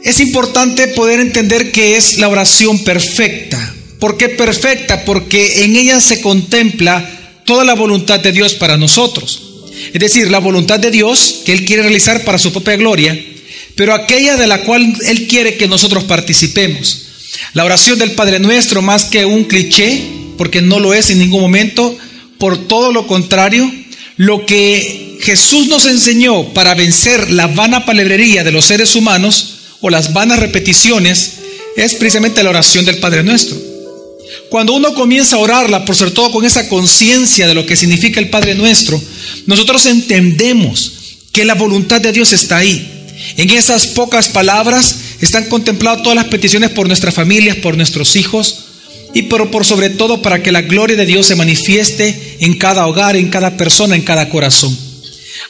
Es importante poder entender qué es la oración perfecta. ¿Por qué perfecta? Porque en ella se contempla toda la voluntad de Dios para nosotros. Es decir, la voluntad de Dios que Él quiere realizar para su propia gloria, pero aquella de la cual Él quiere que nosotros participemos. La oración del Padre Nuestro, más que un cliché, porque no lo es en ningún momento, por todo lo contrario, lo que Jesús nos enseñó para vencer la vana palabrería de los seres humanos o las vanas repeticiones es precisamente la oración del Padre Nuestro. Cuando uno comienza a orarla, por sobre todo con esa conciencia de lo que significa el Padre Nuestro, nosotros entendemos que la voluntad de Dios está ahí. En esas pocas palabras están contempladas todas las peticiones por nuestras familias, por nuestros hijos, y por sobre todo para que la gloria de Dios se manifieste en cada hogar, en cada persona, en cada corazón.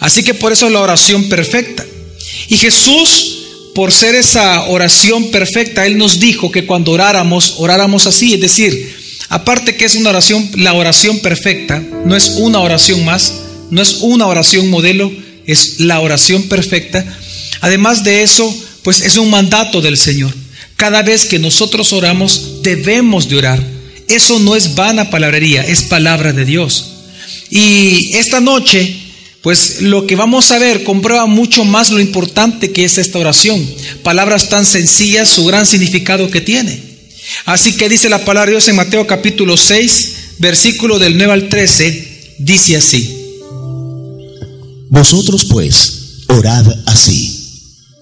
Así que por eso es la oración perfecta. Y Jesús, por ser esa oración perfecta, Él nos dijo que cuando oráramos así. Es decir, aparte que es una oración, la oración perfecta, no es una oración más, no es una oración modelo, es la oración perfecta. Además de eso, pues es un mandato del Señor. Cada vez que nosotros oramos, debemos de orar. Eso no es vana palabrería, es palabra de Dios. Y esta noche, pues lo que vamos a ver comprueba mucho más lo importante que es esta oración. Palabras tan sencillas, su gran significado que tiene. Así que dice la palabra de Dios en Mateo capítulo 6, versículo del 9 al 13, dice así: Vosotros pues, orad así: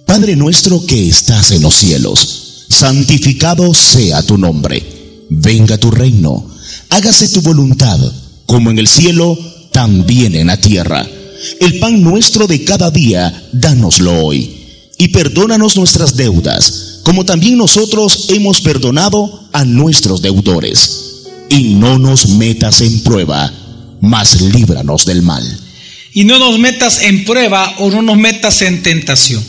Padre nuestro que estás en los cielos, santificado sea tu nombre. Venga tu reino. Hágase tu voluntad, como en el cielo, también en la tierra. El pan nuestro de cada día, dánoslo hoy. Y perdónanos nuestras deudas, como también nosotros hemos perdonado a nuestros deudores. Y no nos metas en prueba, mas líbranos del mal. Y no nos metas en prueba o no nos metas en tentación.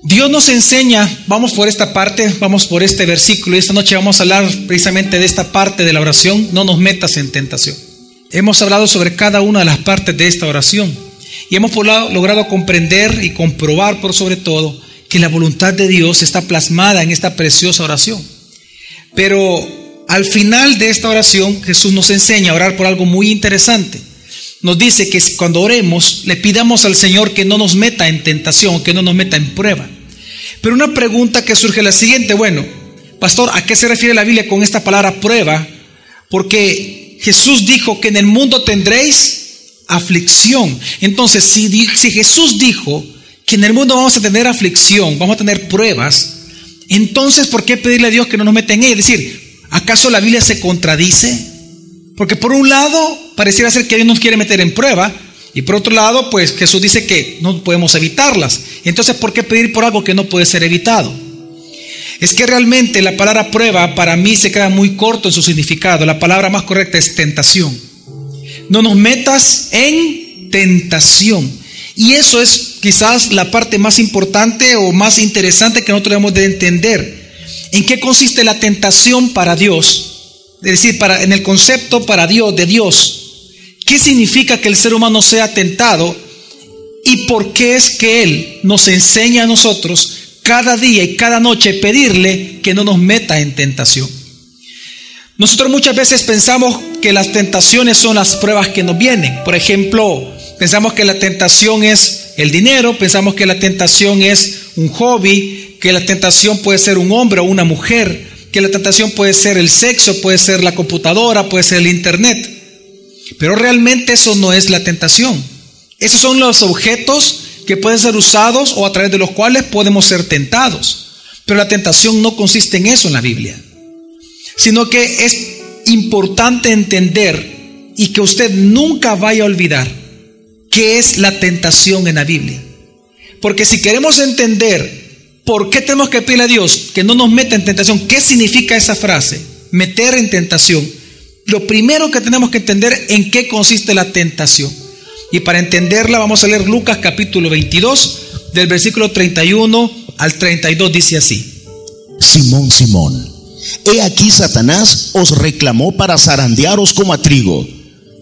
Dios nos enseña, vamos por esta parte, vamos por este versículo, y esta noche vamos a hablar precisamente de esta parte de la oración: no nos metas en tentación. Hemos hablado sobre cada una de las partes de esta oración y hemos logrado comprender y comprobar, por sobre todo, que la voluntad de Dios está plasmada en esta preciosa oración. Pero al final de esta oración, Jesús nos enseña a orar por algo muy interesante. Nos dice que cuando oremos, le pidamos al Señor que no nos meta en tentación, que no nos meta en prueba. Pero una pregunta que surge es la siguiente: bueno, pastor, ¿a qué se refiere la Biblia con esta palabra prueba? Porque Jesús dijo que en el mundo tendréis aflicción. Entonces, si Jesús dijo que en el mundo vamos a tener aflicción, vamos a tener pruebas, entonces ¿por qué pedirle a Dios que no nos meta en ella? Es decir, ¿acaso la Biblia se contradice? Porque por un lado pareciera ser que Dios nos quiere meter en prueba, y por otro lado, pues Jesús dice que no podemos evitarlas. Entonces, ¿por qué pedir por algo que no puede ser evitado? Es que realmente la palabra prueba para mí se queda muy corto en su significado. La palabra más correcta es tentación. No nos metas en tentación. Y eso es quizás la parte más importante o más interesante que nosotros debemos de entender. ¿En qué consiste la tentación para Dios? Es decir, en el concepto para Dios, de Dios. ¿Qué significa que el ser humano sea tentado? ¿Y por qué es que Él nos enseña a nosotros cada día y cada noche pedirle que no nos meta en tentación? Nosotros muchas veces pensamos que las tentaciones son las pruebas que nos vienen. Por ejemplo, pensamos que la tentación es el dinero, pensamos que la tentación es un hobby, que la tentación puede ser un hombre o una mujer, que la tentación puede ser el sexo, puede ser la computadora, puede ser el internet. Pero realmente eso no es la tentación. Esos son los objetos que pueden ser usados o a través de los cuales podemos ser tentados. Pero la tentación no consiste en eso en la Biblia, sino que es importante entender y que usted nunca vaya a olvidar qué es la tentación en la Biblia. Porque si queremos entender por qué tenemos que pedirle a Dios que no nos meta en tentación, ¿qué significa esa frase? Meter en tentación. Lo primero que tenemos que entender en qué consiste la tentación. Y para entenderla vamos a leer Lucas capítulo 22, del versículo 31 al 32, dice así: Simón, Simón, he aquí Satanás os reclamó para zarandearos como a trigo,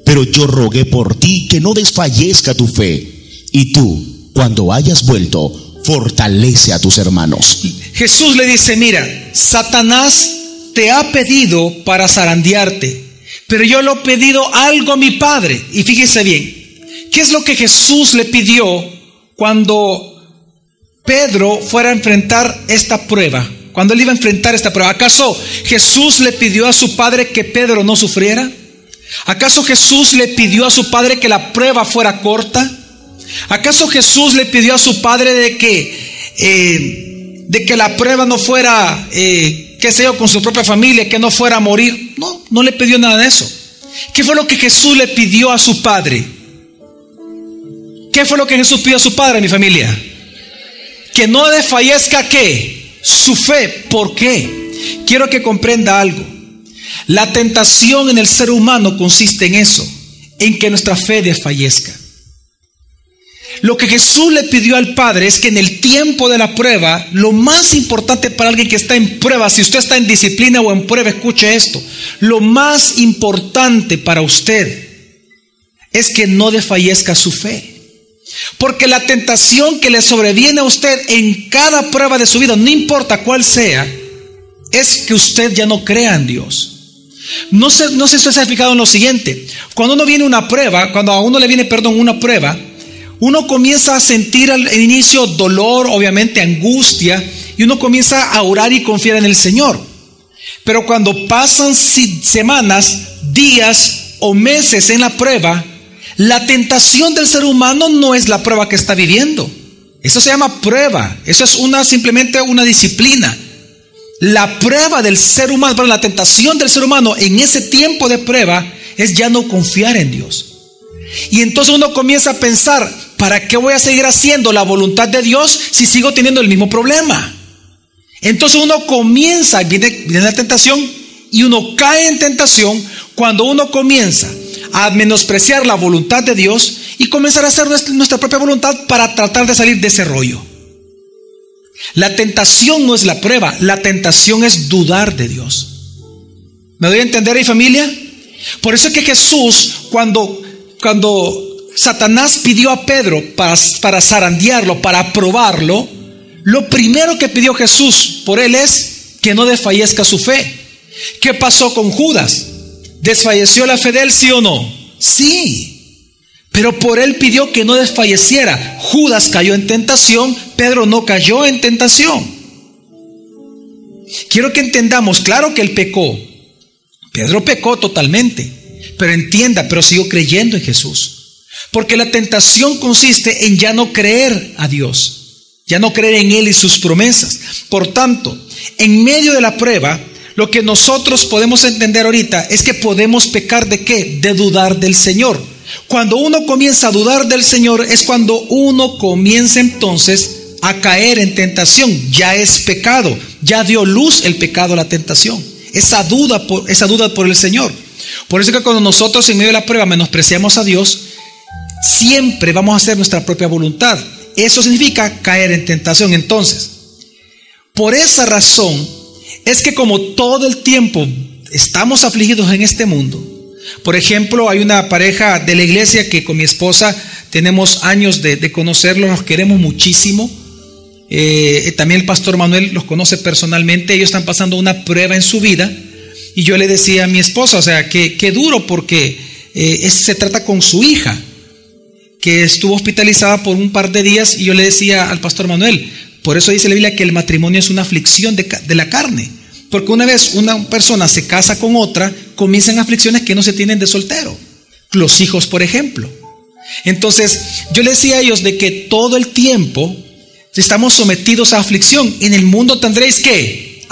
pero yo rogué por ti que no desfallezca tu fe, y tú, cuando hayas vuelto, fortalece a tus hermanos. Jesús le dice, mira, Satanás te ha pedido para zarandearte, pero yo le he pedido algo a mi Padre. Y fíjese bien, ¿qué es lo que Jesús le pidió cuando Pedro fuera a enfrentar esta prueba? Cuando él iba a enfrentar esta prueba, ¿acaso Jesús le pidió a su Padre que Pedro no sufriera? ¿Acaso Jesús le pidió a su Padre que la prueba fuera corta? ¿Acaso Jesús le pidió a su Padre de que la prueba no fuera, qué sé yo, con su propia familia, que no fuera a morir? No, no le pidió nada de eso. ¿Qué fue lo que Jesús le pidió a su Padre? ¿Qué fue lo que Jesús pidió a su Padre, mi familia? Que no desfallezca, ¿qué? Su fe. ¿Por qué? Quiero que comprenda algo. La tentación en el ser humano consiste en eso, en que nuestra fe desfallezca. Lo que Jesús le pidió al Padre es que en el tiempo de la prueba, lo más importante para alguien que está en prueba, si usted está en disciplina o en prueba, escuche esto, lo más importante para usted es que no desfallezca su fe. Porque la tentación que le sobreviene a usted en cada prueba de su vida, no importa cuál sea, es que usted ya no crea en Dios. No sé si usted se ha fijado en lo siguiente. Cuando uno viene una prueba, cuando a uno le viene, una prueba, uno comienza a sentir al inicio dolor, obviamente angustia, y uno comienza a orar y confiar en el Señor. Pero cuando pasan semanas, días o meses en la prueba, la tentación del ser humano no es la prueba que está viviendo. Eso se llama prueba. Eso es simplemente una disciplina. La prueba del ser humano, la tentación del ser humano en ese tiempo de prueba es ya no confiar en Dios. Y entonces uno comienza a pensar, ¿para qué voy a seguir haciendo la voluntad de Dios si sigo teniendo el mismo problema? Entonces uno comienza, viene la tentación y uno cae en tentación cuando uno comienza a menospreciar la voluntad de Dios y comenzar a hacer nuestra propia voluntad para tratar de salir de ese rollo. La tentación no es la prueba, la tentación es dudar de Dios. ¿Me doy a entender ahí, familia? Por eso es que Jesús, cuando Satanás pidió a Pedro para zarandearlo, para probarlo, lo primero que pidió Jesús por él es que no desfallezca su fe. ¿Qué pasó con Judas? ¿Desfalleció la fe de él, sí o no? Sí. Pero por él pidió que no desfalleciera. Judas cayó en tentación, Pedro no cayó en tentación. Quiero que entendamos, claro que él pecó. Pedro pecó totalmente. Pero entienda, pero siguió creyendo en Jesús. Porque la tentación consiste en ya no creer a Dios, ya no creer en Él y sus promesas. Por tanto, en medio de la prueba, lo que nosotros podemos entender ahorita es que podemos pecar ¿de qué? De dudar del Señor. Cuando uno comienza a dudar del Señor es cuando uno comienza entonces a caer en tentación. Ya es pecado, ya dio luz el pecado a la tentación. Esa duda por el Señor. Por eso es que cuando nosotros en medio de la prueba menospreciamos a Dios, siempre vamos a hacer nuestra propia voluntad. Eso significa caer en tentación. Entonces, por esa razón es que como todo el tiempo estamos afligidos en este mundo. Por ejemplo, hay una pareja de la iglesia que con mi esposa tenemos años de conocerlos, nos queremos muchísimo. También el pastor Manuel los conoce personalmente. Ellos están pasando una prueba en su vida. Y yo le decía a mi esposa, o sea, que duro porque se trata con su hija, que estuvo hospitalizada por un par de días. Y yo le decía al pastor Manuel, por eso dice la Biblia que el matrimonio es una aflicción de la carne. Porque una vez una persona se casa con otra, comienzan aflicciones que no se tienen de soltero. Los hijos, por ejemplo. Entonces, yo le decía a ellos de que todo el tiempo estamos sometidos a aflicción. En el mundo tendréis ¿qué?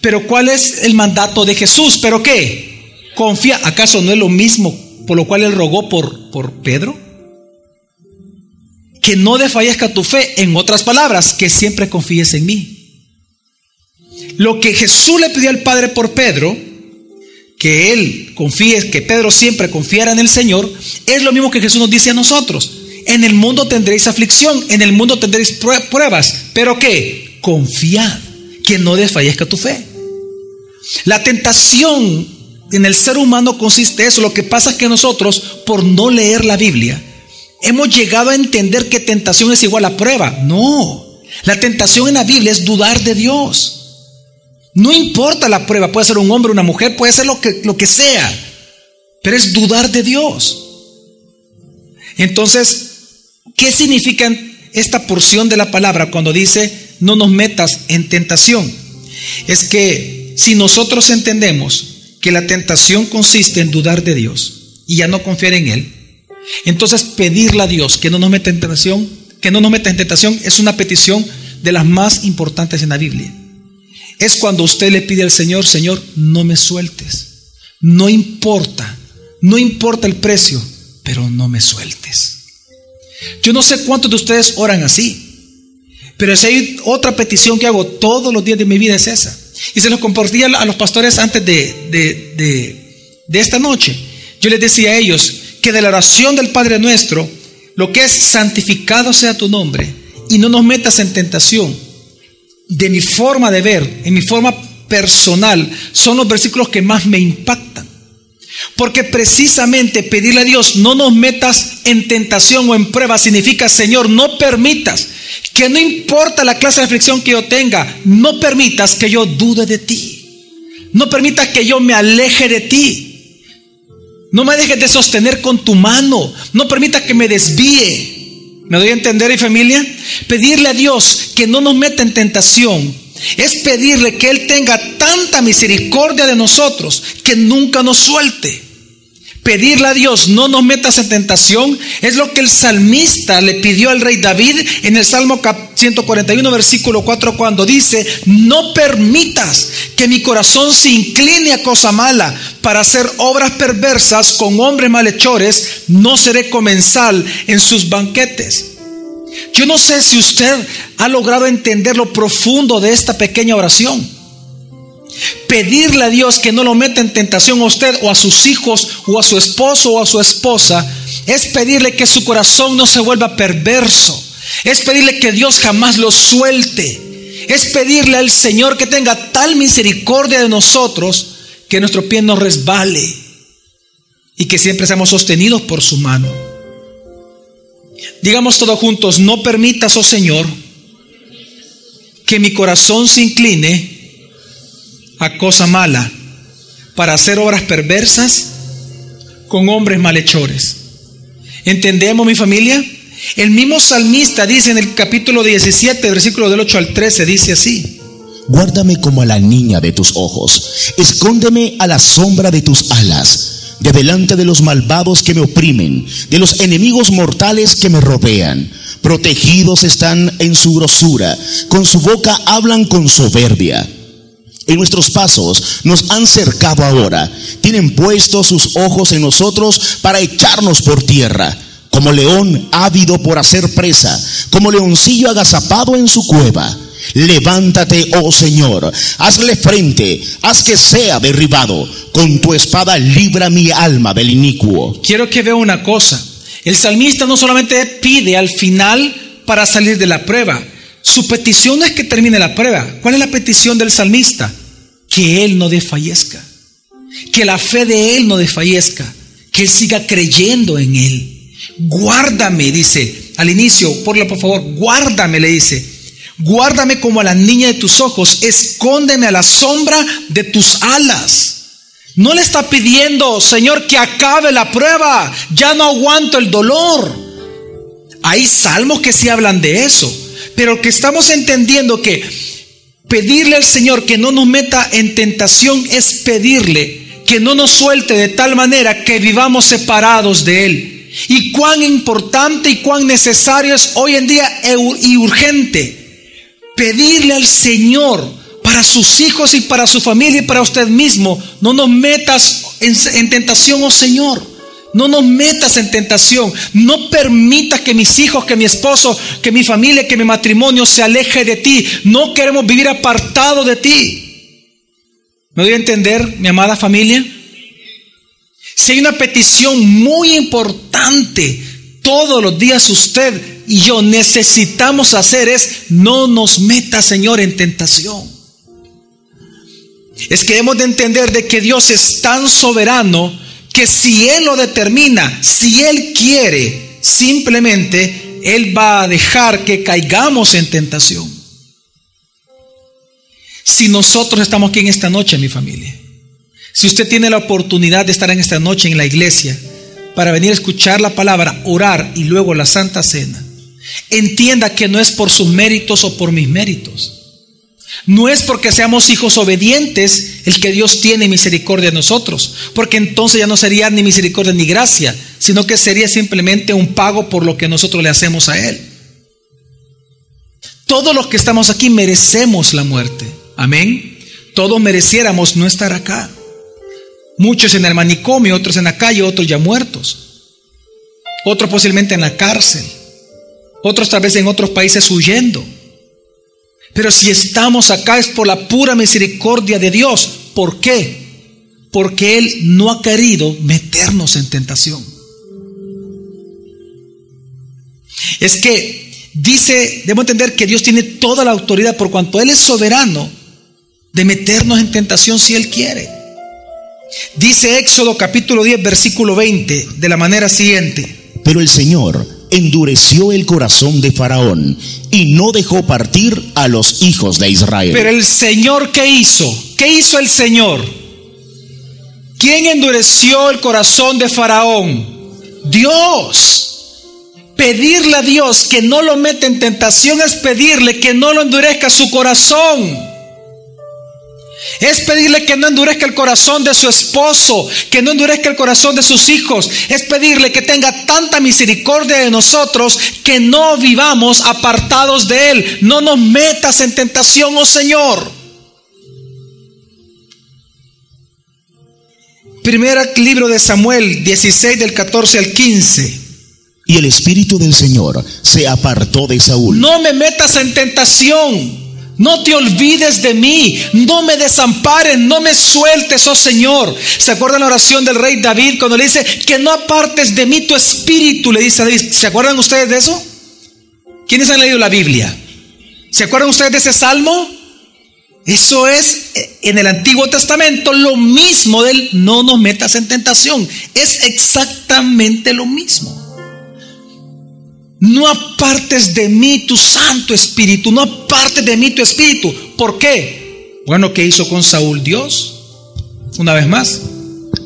Pero ¿cuál es el mandato de Jesús? ¿Pero qué? Confía. ¿Acaso no es lo mismo por lo cual él rogó por Pedro? Que no desfallezca tu fe. En otras palabras, que siempre confíes en mí. Lo que Jesús le pidió al Padre por Pedro, que él confíe, que Pedro siempre confiara en el Señor, es lo mismo que Jesús nos dice a nosotros. En el mundo tendréis aflicción, en el mundo tendréis pruebas, pero ¿qué? Confiad, que no desfallezca tu fe. La tentación en el ser humano consiste en eso. Lo que pasa es que nosotros, por no leer la Biblia, hemos llegado a entender que tentación es igual a prueba. No, La tentación en la Biblia es dudar de Dios. No importa la prueba, puede ser un hombre, una mujer, puede ser lo que sea, pero es dudar de Dios. Entonces, ¿qué significa esta porción de la palabra cuando dice no nos metas en tentación? Es que si nosotros entendemos que la tentación consiste en dudar de Dios y ya no confiar en Él, entonces pedirle a Dios que no nos meta en tentación, es una petición de las más importantes en la Biblia. Es cuando usted le pide al Señor: Señor, no me sueltes. No importa el precio, pero no me sueltes. Yo no sé cuántos de ustedes oran así, pero si hay otra petición que hago todos los días de mi vida es esa. Y se los compartí a los pastores antes de esta noche. Yo les decía a ellos que de la oración del Padre Nuestro, lo que es santificado sea tu nombre y no nos metas en tentación, de mi forma de ver, en mi forma personal, son los versículos que más me impactan. Porque precisamente pedirle a Dios no nos metas en tentación o en prueba significa: Señor, no permitas que, no importa la clase de aflicción que yo tenga, no permitas que yo dude de ti. No permitas que yo me aleje de ti. No me dejes de sostener con tu mano. No permitas que me desvíe. ¿Me doy a entender, mi familia? Pedirle a Dios que no nos meta en tentación es pedirle que Él tenga tanta misericordia de nosotros que nunca nos suelte. Pedirle a Dios no nos metas en tentación es lo que el salmista le pidió al rey David en el Salmo 141 versículo 4, cuando dice: no permitas que mi corazón se incline a cosa mala, para hacer obras perversas con hombres malhechores, no seré comensal en sus banquetes. Yo no sé si usted ha logrado entender lo profundo de esta pequeña oración. Pedirle a Dios que no lo meta en tentación a usted o a sus hijos o a su esposo o a su esposa es pedirle que su corazón no se vuelva perverso. Es pedirle que Dios jamás lo suelte. Es pedirle al Señor que tenga tal misericordia de nosotros que nuestro pie no resbale y que siempre seamos sostenidos por su mano. Digamos todos juntos: no permitas, oh Señor, que mi corazón se incline a cosa mala, para hacer obras perversas con hombres malhechores. ¿Entendemos, mi familia? El mismo salmista dice en el capítulo 17, versículo del 8 al 13, dice así: guárdame como a la niña de tus ojos, escóndeme a la sombra de tus alas, de delante de los malvados que me oprimen, de los enemigos mortales que me rodean. Protegidos están en su grosura, con su boca hablan con soberbia. En nuestros pasos nos han cercado ahora, tienen puestos sus ojos en nosotros para echarnos por tierra. Como león ávido por hacer presa, como leoncillo agazapado en su cueva. Levántate, oh Señor, hazle frente, haz que sea derribado. Con tu espada libra mi alma del inicuo. Quiero que vea una cosa. El salmista no solamente pide al final para salir de la prueba. Su petición no es que termine la prueba. ¿Cuál es la petición del salmista? Que él no desfallezca, que la fe de él no desfallezca, que él siga creyendo en él. Guárdame, dice al inicio, por favor, guárdame, le dice: guárdame como a la niña de tus ojos, escóndeme a la sombra de tus alas. No le está pidiendo: Señor, que acabe la prueba, ya no aguanto el dolor. Hay salmos que sí hablan de eso, pero que estamos entendiendo que pedirle al Señor que no nos meta en tentación es pedirle que no nos suelte de tal manera que vivamos separados de Él. Y cuán importante y cuán necesario es hoy en día y urgente pedirle al Señor para sus hijos y para su familia y para usted mismo: no nos metas en tentación, oh Señor. No nos metas en tentación. No permitas que mis hijos, que mi esposo, que mi familia, que mi matrimonio se aleje de ti. No queremos vivir apartados de ti. ¿Me doy a entender, mi amada familia? Si hay una petición muy importante todos los días usted y yo necesitamos hacer es: no nos meta, Señor, en tentación. Es que hemos de entender de que Dios es tan soberano que si Él lo determina, si Él quiere, simplemente Él va a dejar que caigamos en tentación. Si nosotros estamos aquí en esta noche, mi familia, si usted tiene la oportunidad de estar en esta noche en la iglesia para venir a escuchar la palabra, orar y luego la Santa Cena, entienda que no es por sus méritos o por mis méritos. No es porque seamos hijos obedientes el que Dios tiene misericordia de nosotros, porque entonces ya no sería ni misericordia ni gracia, sino que sería simplemente un pago por lo que nosotros le hacemos a Él. Todos los que estamos aquí merecemos la muerte. Amén. Todos mereciéramos no estar acá. Muchos en el manicomio, otros en la calle, otros ya muertos, otros posiblemente en la cárcel, otros tal vez en otros países huyendo. Pero si estamos acá es por la pura misericordia de Dios. ¿Por qué? Porque Él no ha querido meternos en tentación. Es que dice, debemos entender que Dios tiene toda la autoridad por cuanto Él es soberano de meternos en tentación si Él quiere. Dice Éxodo capítulo 10 versículo 20 de la manera siguiente: pero el Señor endureció el corazón de Faraón y no dejó partir a los hijos de Israel. Pero el Señor, ¿qué hizo? ¿Qué hizo el Señor? ¿Quién endureció el corazón de Faraón? Dios. Pedirle a Dios que no lo meta en tentación es pedirle que no lo endurezca su corazón. Es pedirle que no endurezca el corazón de su esposo, que no endurezca el corazón de sus hijos. Es pedirle que tenga tanta misericordia de nosotros que no vivamos apartados de Él. No nos metas en tentación, oh Señor. Primer libro de Samuel 16 del 14 al 15. Y el Espíritu del Señor se apartó de Saúl. No me metas en tentación. No te olvides de mí, no me desampares, no me sueltes, oh Señor. ¿Se acuerdan la oración del rey David cuando le dice que no apartes de mí tu espíritu? Le dice a David. ¿Se acuerdan ustedes de eso? ¿Quiénes han leído la Biblia? ¿Se acuerdan ustedes de ese salmo? Eso es en el Antiguo Testamento lo mismo del no nos metas en tentación. Es exactamente lo mismo. No apartes de mí tu Santo Espíritu, no apartes de mí tu Espíritu. ¿Por qué? Bueno, ¿qué hizo con Saúl Dios? Una vez más.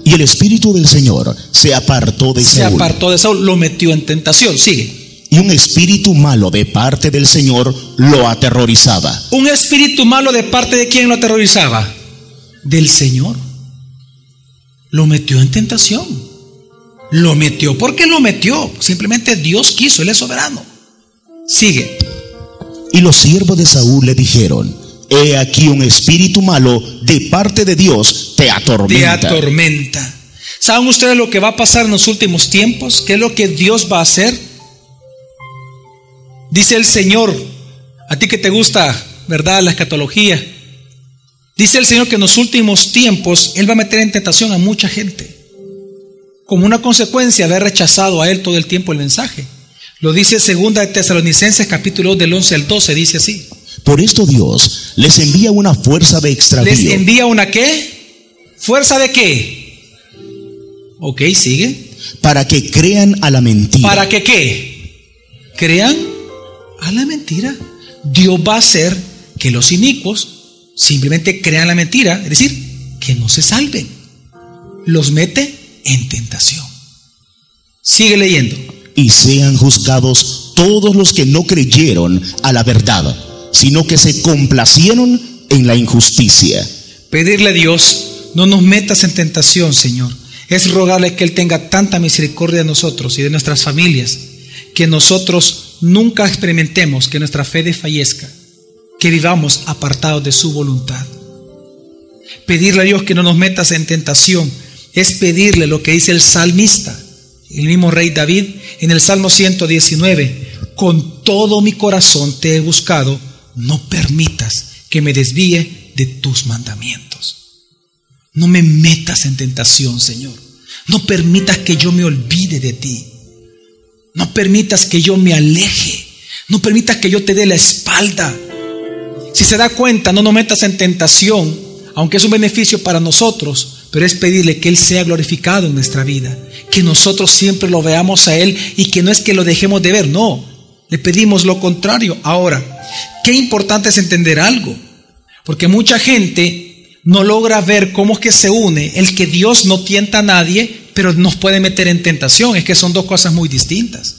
Y el Espíritu del Señor se apartó de Saúl. Se apartó de Saúl, lo metió en tentación. Sigue. Y un espíritu malo de parte del Señor lo aterrorizaba. ¿Un espíritu malo de parte de quién lo aterrorizaba? Del Señor. Lo metió en tentación. Lo metió. ¿Por qué lo metió? Simplemente Dios quiso, Él es soberano. Sigue. Y los siervos de Saúl le dijeron: he aquí un espíritu malo de parte de Dios te atormenta. Te atormenta. ¿Saben ustedes lo que va a pasar en los últimos tiempos? ¿Qué es lo que Dios va a hacer? Dice el Señor, a ti que te gusta, ¿verdad?, la escatología. Dice el Señor que en los últimos tiempos Él va a meter en tentación a mucha gente, como una consecuencia de haber rechazado a Él todo el tiempo el mensaje. Lo dice 2 de Tesalonicenses capítulo 2 del 11 al 12, dice así. Por esto Dios les envía una fuerza de extravío. ¿Les envía una qué? ¿Fuerza de qué? Ok, sigue. Para que crean a la mentira. ¿Para que qué? ¿Crean a la mentira? Dios va a hacer que los inicuos simplemente crean la mentira, es decir, que no se salven. Los mete en tentación. Sigue leyendo. Y sean juzgados todos los que no creyeron a la verdad, sino que se complacieron en la injusticia. Pedirle a Dios, no nos metas en tentación, Señor, es rogarle que Él tenga tanta misericordia de nosotros y de nuestras familias, que nosotros nunca experimentemos que nuestra fe desfallezca, que vivamos apartados de su voluntad. Pedirle a Dios que no nos metas en tentación es pedirle lo que dice el salmista, el mismo rey David, en el Salmo 119: con todo mi corazón te he buscado, no permitas que me desvíe de tus mandamientos. No me metas en tentación, Señor. No permitas que yo me olvide de ti. No permitas que yo me aleje. No permitas que yo te dé la espalda. Si se da cuenta, no nos metas en tentación, aunque es un beneficio para nosotros, pero es pedirle que Él sea glorificado en nuestra vida, que nosotros siempre lo veamos a Él y que no es que lo dejemos de ver, no, Le pedimos lo contrario. Ahora, qué importante es entender algo, porque mucha gente no logra ver cómo es que se une el que Dios no tienta a nadie, pero nos puede meter en tentación. Es que son dos cosas muy distintas.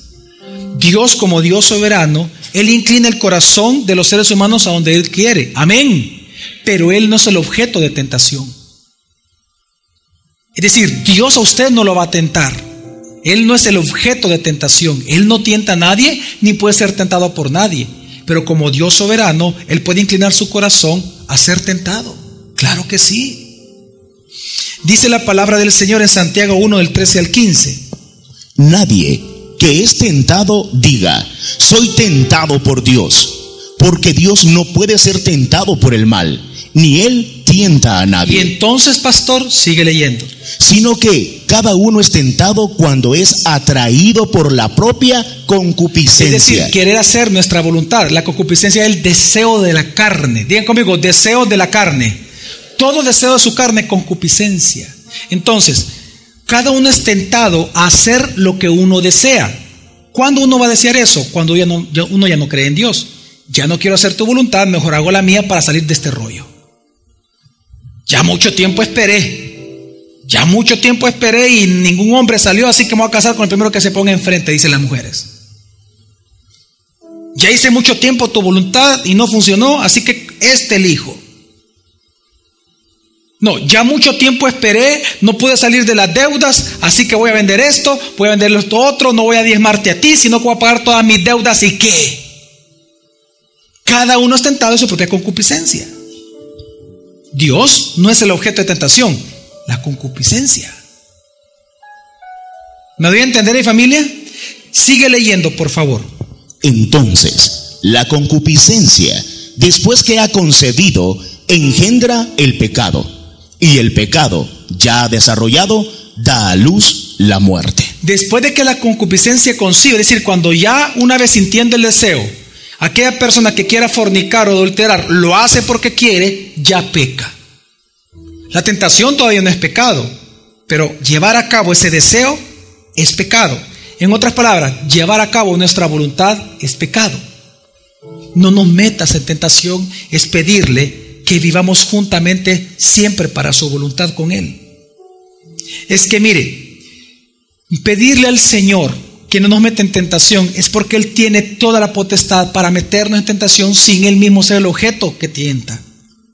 Dios, como Dios soberano, Él inclina el corazón de los seres humanos a donde Él quiere. Amén. Pero Él no es el objeto de tentación. Es decir, Dios a usted no lo va a tentar. Él no es el objeto de tentación. Él no tienta a nadie, ni puede ser tentado por nadie. Pero como Dios soberano, Él puede inclinar su corazón a ser tentado. Claro que sí. Dice la palabra del Señor en Santiago 1, del 13 al 15. Nadie que es tentado diga, soy tentado por Dios, porque Dios no puede ser tentado por el mal, ni Él tienta a nadie. Y entonces, pastor, sigue leyendo. Sino que cada uno es tentado cuando es atraído por la propia concupiscencia. Es decir, querer hacer nuestra voluntad. La concupiscencia es el deseo de la carne. Digan conmigo, deseo de la carne. Todo deseo de su carne, concupiscencia. Entonces, cada uno es tentado a hacer lo que uno desea. ¿Cuándo uno va a desear eso? Cuando uno ya no cree en Dios. Ya no quiero hacer tu voluntad, mejor hago la mía para salir de este rollo. Ya mucho tiempo esperé y ningún hombre salió, así que me voy a casar con el primero que se ponga enfrente, dicen las mujeres. Ya hice mucho tiempo tu voluntad y no funcionó, así que elijo. No, ya mucho tiempo esperé, no pude salir de las deudas, así que voy a vender esto, voy a vender esto otro, no voy a diezmarte a ti, sino que voy a pagar todas mis deudas. ¿Y qué? Cada uno es tentado en su propia concupiscencia. Dios no es el objeto de tentación, la concupiscencia. ¿Me doy a entender, mi familia? Sigue leyendo, por favor. Entonces, la concupiscencia, después que ha concebido, engendra el pecado. Y el pecado, ya desarrollado, da a luz la muerte. Después de que la concupiscencia concibe, es decir, cuando ya una vez sintiendo el deseo, aquella persona que quiera fornicar o adulterar lo hace porque quiere, ya peca. La tentación todavía no es pecado, pero llevar a cabo ese deseo es pecado. En otras palabras, llevar a cabo nuestra voluntad es pecado. No nos metas en tentación, es pedirle que vivamos juntamente siempre para su voluntad con Él. Es que mire, pedirle al Señor que no nos meta en tentación es porque Él tiene toda la potestad para meternos en tentación sin Él mismo ser el objeto que tienta.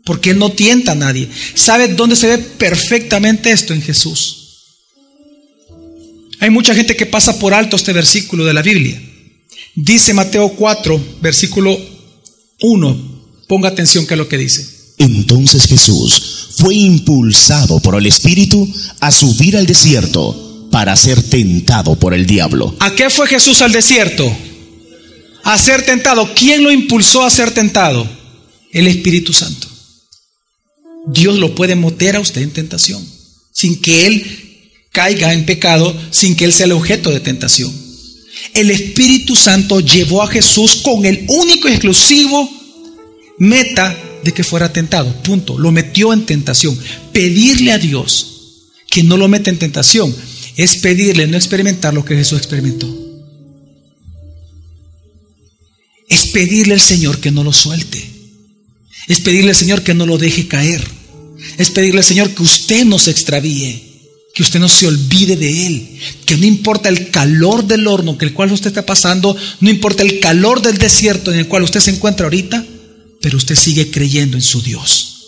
Porque Él no tienta a nadie. ¿Sabe dónde se ve perfectamente esto? En Jesús. Hay mucha gente que pasa por alto este versículo de la Biblia. Dice Mateo 4, versículo 1. Ponga atención que es lo que dice. Entonces Jesús fue impulsado por el Espíritu a subir al desierto para ser tentado por el diablo. ¿A qué fue Jesús al desierto? A ser tentado. ¿Quién lo impulsó a ser tentado? El Espíritu Santo. Dios lo puede meter a usted en tentación, sin que Él caiga en pecado, sin que Él sea el objeto de tentación. El Espíritu Santo llevó a Jesús con el único y exclusivo meta de que fuera tentado, punto. Lo metió en tentación. Pedirle a Dios que no lo meta en tentación es pedirle no experimentar lo que Jesús experimentó. Es pedirle al Señor que no lo suelte. Es pedirle al Señor que no lo deje caer. Es pedirle al Señor que usted no se extravíe, que usted no se olvide de Él, que no importa el calor del horno que el cual usted está pasando, no importa el calor del desierto en el cual usted se encuentra ahorita, pero usted sigue creyendo en su Dios.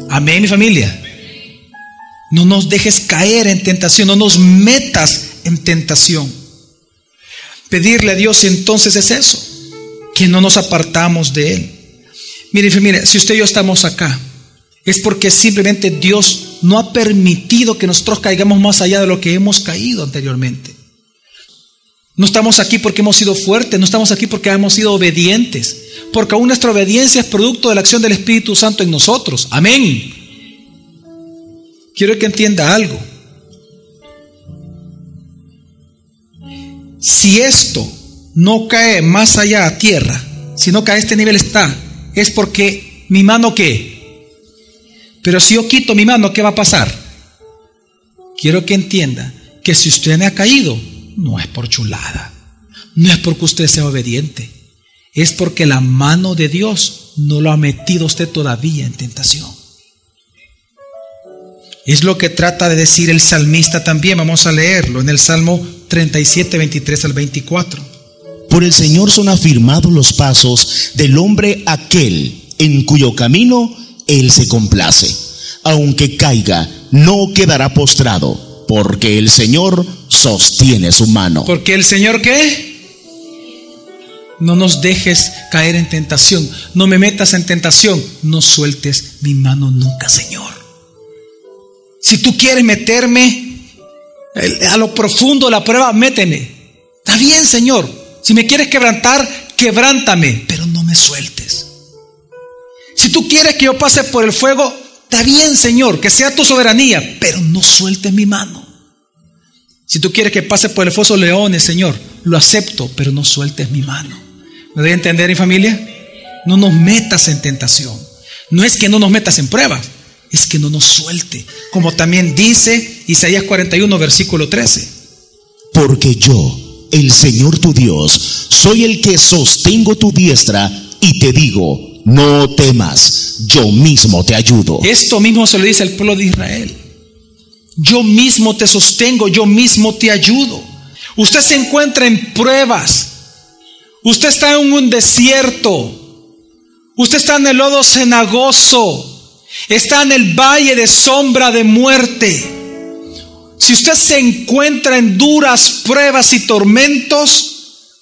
Amén, mi familia. No nos dejes caer en tentación, no nos metas en tentación. Pedirle a Dios entonces es eso, que no nos apartamos de Él. Mire, familia, si usted y yo estamos acá, es porque simplemente Dios no ha permitido que nosotros caigamos más allá de lo que hemos caído anteriormente. No estamos aquí porque hemos sido fuertes, no estamos aquí porque hemos sido obedientes, porque aún nuestra obediencia es producto de la acción del Espíritu Santo en nosotros. Amén. Quiero que entienda algo. Si esto no cae más allá a tierra, sino que a este nivel está, es porque mi mano ¿qué? Pero si yo quito mi mano, ¿qué va a pasar? Quiero que entienda que si usted me ha caído, no es por chulada, no es porque usted sea obediente, es porque la mano de Dios no lo ha metido usted todavía en tentación. Es lo que trata de decir el salmista también. Vamos a leerlo en el Salmo 37, 23 al 24. Por el Señor son afirmados los pasos del hombre aquel en cuyo camino Él se complace. Aunque caiga, no quedará postrado, porque el Señor sostiene su mano. Porque el Señor, ¿qué? No nos dejes caer en tentación. No me metas en tentación. No sueltes mi mano nunca, Señor. Si tú quieres meterme a lo profundo de la prueba, méteme. Está bien, Señor. Si me quieres quebrantar, quebrántame, pero no me sueltes. Si tú quieres que yo pase por el fuego, está bien, Señor, que sea tu soberanía, pero no sueltes mi mano. Si tú quieres que pase por el foso de leones, Señor, lo acepto, pero no sueltes mi mano. ¿Me doy a entender, mi familia? No nos metas en tentación. No es que no nos metas en pruebas, es que no nos suelte. Como también dice Isaías 41, versículo 13. Porque yo, el Señor tu Dios, soy el que sostengo tu diestra y te digo, no temas, yo mismo te ayudo. Esto mismo se le dice al pueblo de Israel. Yo mismo te sostengo, yo mismo te ayudo. Usted se encuentra en pruebas. Usted está en un desierto. Usted está en el lodo cenagoso. Está en el valle de sombra de muerte. Si usted se encuentra en duras pruebas y tormentos,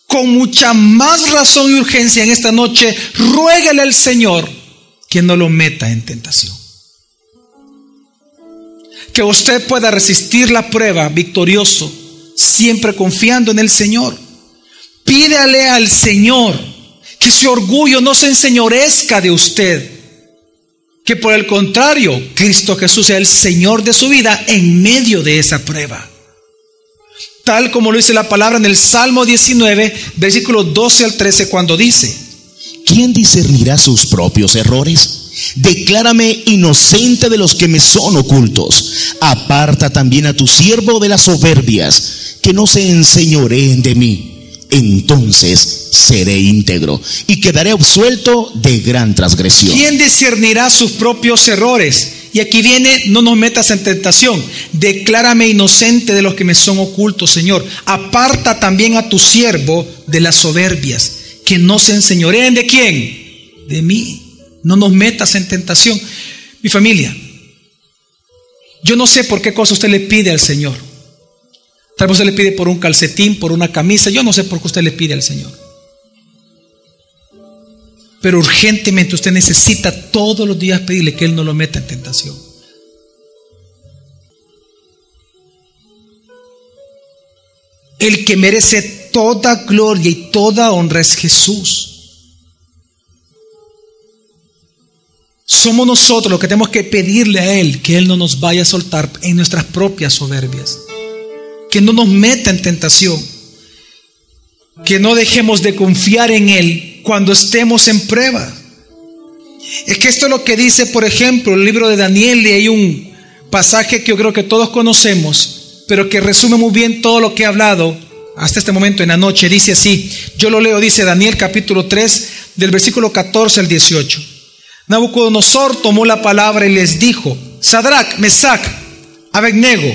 con mucha más razón y urgencia en esta noche, ruéguele al Señor que no lo meta en tentación. Que usted pueda resistir la prueba victorioso, siempre confiando en el Señor. Pídale al Señor que su orgullo no se enseñorezca de usted. Que por el contrario, Cristo Jesús sea el Señor de su vida en medio de esa prueba. Tal como lo dice la palabra en el Salmo 19, versículos 12 al 13, cuando dice: ¿quién discernirá sus propios errores? Declárame inocente de los que me son ocultos. Aparta también a tu siervo de las soberbias, que no se enseñoreen de mí. Entonces seré íntegro y quedaré absuelto de gran transgresión. ¿Quién discernirá sus propios errores? Y aquí viene: no nos metas en tentación. Declárame inocente de los que me son ocultos, Señor. Aparta también a tu siervo de las soberbias, que no se enseñoreen ¿de quién? De mí. No nos metas en tentación. Mi familia, yo no sé por qué cosa usted le pide al Señor. Tal vez usted le pide por un calcetín, por una camisa. Yo no sé por qué usted le pide al Señor. Pero urgentemente usted necesita todos los días pedirle que Él no lo meta en tentación. El que merece toda gloria y toda honra es Jesús. Somos nosotros los que tenemos que pedirle a Él que Él no nos vaya a soltar en nuestras propias soberbias. Que no nos meta en tentación. Que no dejemos de confiar en Él cuando estemos en prueba. Es que esto es lo que dice, por ejemplo, el libro de Daniel, y hay un pasaje que yo creo que todos conocemos, pero que resume muy bien todo lo que he hablado hasta este momento en la noche. Dice así, yo lo leo, dice Daniel capítulo 3, del versículo 14 al 18. Nabucodonosor tomó la palabra y les dijo: Sadrac, Mesac, Abednego,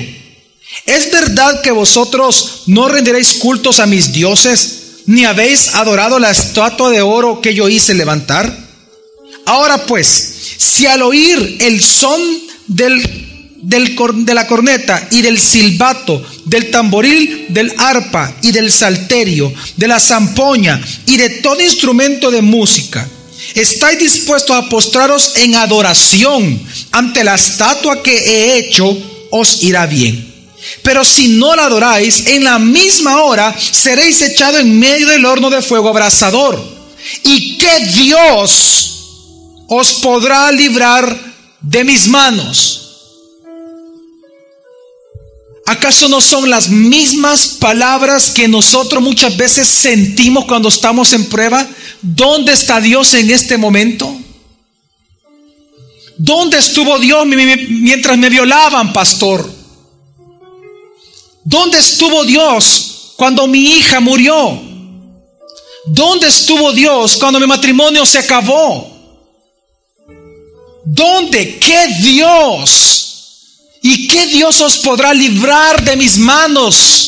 ¿es verdad que vosotros no renderéis cultos a mis dioses, ni habéis adorado la estatua de oro que yo hice levantar? Ahora pues, si al oír el son de la corneta y del silbato, del tamboril, del arpa y del salterio, de la zampoña y de todo instrumento de música, estáis dispuestos a postraros en adoración ante la estatua que he hecho, os irá bien. Pero si no la adoráis, en la misma hora seréis echados en medio del horno de fuego abrasador. ¿Y qué Dios os podrá librar de mis manos? ¿Acaso no son las mismas palabras que nosotros muchas veces sentimos cuando estamos en prueba? ¿Dónde está Dios en este momento? ¿Dónde estuvo Dios mientras me violaban, pastor? ¿Dónde estuvo Dios cuando mi hija murió? ¿Dónde estuvo Dios cuando mi matrimonio se acabó? ¿Dónde? ¿Qué Dios? ¿Y qué Dios os podrá librar de mis manos?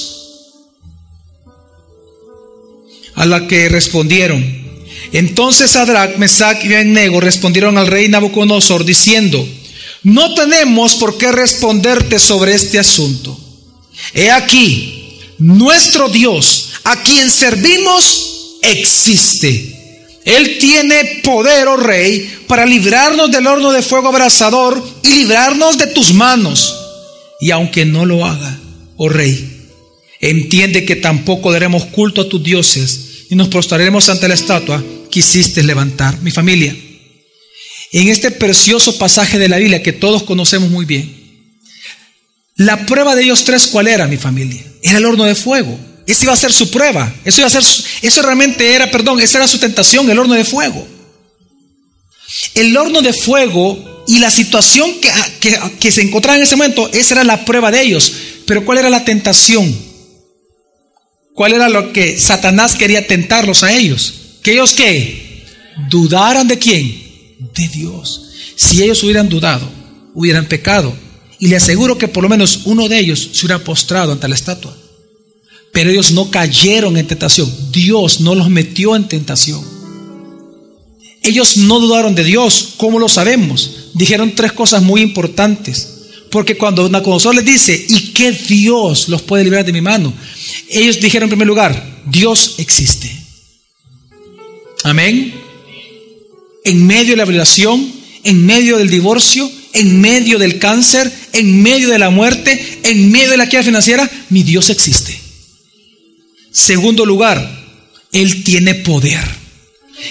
A la que respondieron. Entonces Sadrach, Mesach y Abednego respondieron al rey Nabucodonosor diciendo: no tenemos por qué responderte sobre este asunto. He aquí, nuestro Dios, a quien servimos, existe. Él tiene poder, oh rey, para librarnos del horno de fuego abrasador y librarnos de tus manos. Y aunque no lo haga, oh rey, entiende que tampoco daremos culto a tus dioses y nos prostraremos ante la estatua que hiciste levantar. Mi familia, en este precioso pasaje de la Biblia que todos conocemos muy bien, la prueba de ellos tres, ¿cuál era, mi familia? Era el horno de fuego. Esa iba a ser su prueba. Esa era su tentación, el horno de fuego. El horno de fuego y la situación que se encontraba en ese momento, esa era la prueba de ellos. Pero ¿cuál era la tentación? ¿Cuál era lo que Satanás quería tentarlos a ellos? Que ellos, ¿qué? Dudaran de quién. De Dios. Si ellos hubieran dudado, hubieran pecado, y le aseguro que por lo menos uno de ellos se hubiera postrado ante la estatua. Pero ellos no cayeron en tentación. Dios no los metió en tentación. Ellos no dudaron de Dios. ¿Cómo lo sabemos? Dijeron tres cosas muy importantes. Porque cuando Nabucodonosor les dice: ¿y qué Dios los puede librar de mi mano? Ellos dijeron en primer lugar: Dios existe. Amén. En medio de la violación, en medio del divorcio, en medio del cáncer, en medio de la muerte, en medio de la quiebra financiera, mi Dios existe. Segundo lugar, Él tiene poder.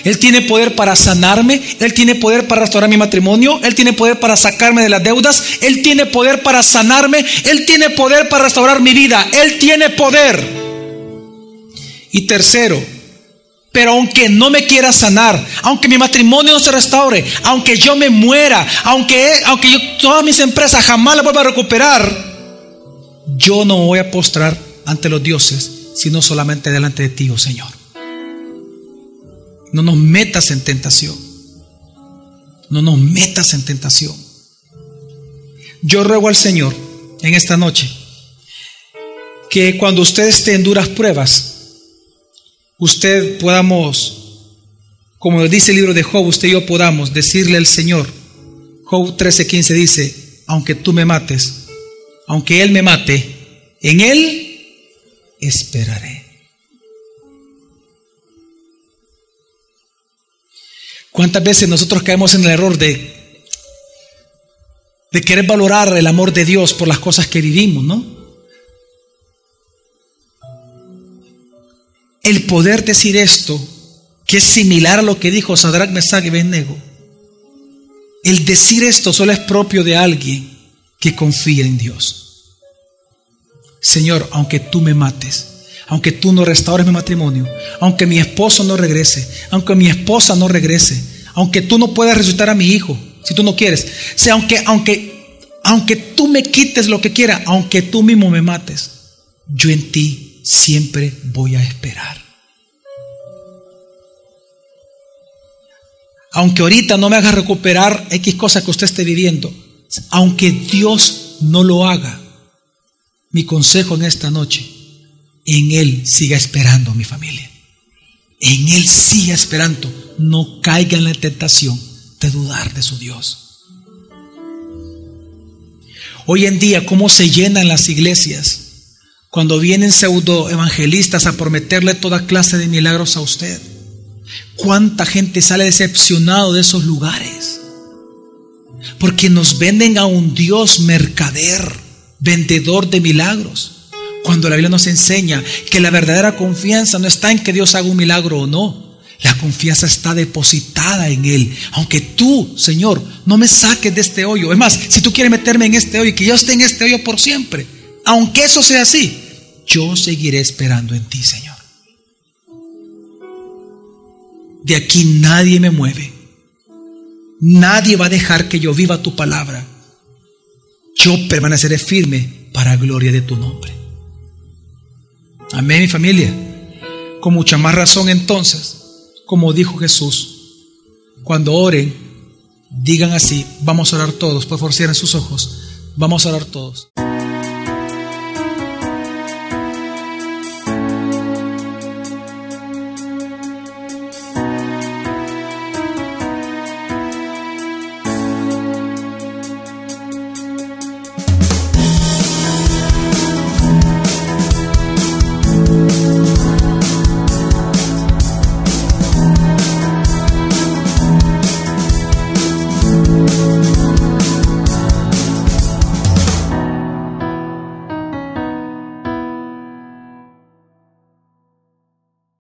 Él tiene poder para sanarme. Él tiene poder para restaurar mi matrimonio. Él tiene poder para sacarme de las deudas. Él tiene poder para sanarme. Él tiene poder para restaurar mi vida. Él tiene poder. Y tercero, pero aunque no me quiera sanar, aunque mi matrimonio no se restaure, aunque yo me muera, aunque yo todas mis empresas jamás las vuelva a recuperar, yo no me voy a postrar ante los dioses, sino solamente delante de ti, oh Señor. No nos metas en tentación. No nos metas en tentación. Yo ruego al Señor en esta noche que cuando usted esté en duras pruebas, usted podamos, como dice el libro de Job, usted y yo podamos decirle al Señor. Job 13:15 dice: aunque tú me mates, aunque Él me mate, en Él esperaré. ¿Cuántas veces nosotros caemos en el error de querer valorar el amor de Dios por las cosas que vivimos, ¿no? El poder decir esto, que es similar a lo que dijo Sadrach, Mesach y Abednego, el decir esto solo es propio de alguien que confía en Dios. Señor, aunque tú me mates, aunque tú no restaures mi matrimonio, aunque mi esposo no regrese, aunque mi esposa no regrese, aunque tú no puedas resucitar a mi hijo, si tú no quieres, o sea, aunque tú me quites lo que quiera, aunque tú mismo me mates, yo en ti siempre voy a esperar. Aunque ahorita no me haga recuperar X cosas que usted esté viviendo, aunque Dios no lo haga, mi consejo en esta noche: en Él siga esperando, mi familia. En Él siga esperando. No caiga en la tentación de dudar de su Dios. Hoy en día, ¿cómo se llenan las iglesias cuando vienen pseudo evangelistas a prometerle toda clase de milagros a usted? ¿Cuánta gente sale decepcionado de esos lugares? Porque nos venden a un Dios mercader, vendedor de milagros, cuando la Biblia nos enseña que la verdadera confianza no está en que Dios haga un milagro o no. La confianza está depositada en Él. Aunque tú, Señor, no me saques de este hoyo. Es más, si tú quieres meterme en este hoyo y que yo esté en este hoyo por siempre, aunque eso sea así, yo seguiré esperando en ti, Señor. De aquí nadie me mueve. Nadie va a dejar que yo viva tu palabra. Yo permaneceré firme para gloria de tu nombre. Amén, mi familia. Con mucha más razón entonces, como dijo Jesús, cuando oren, digan así. Vamos a orar todos, por favor cierren sus ojos. Vamos a orar todos.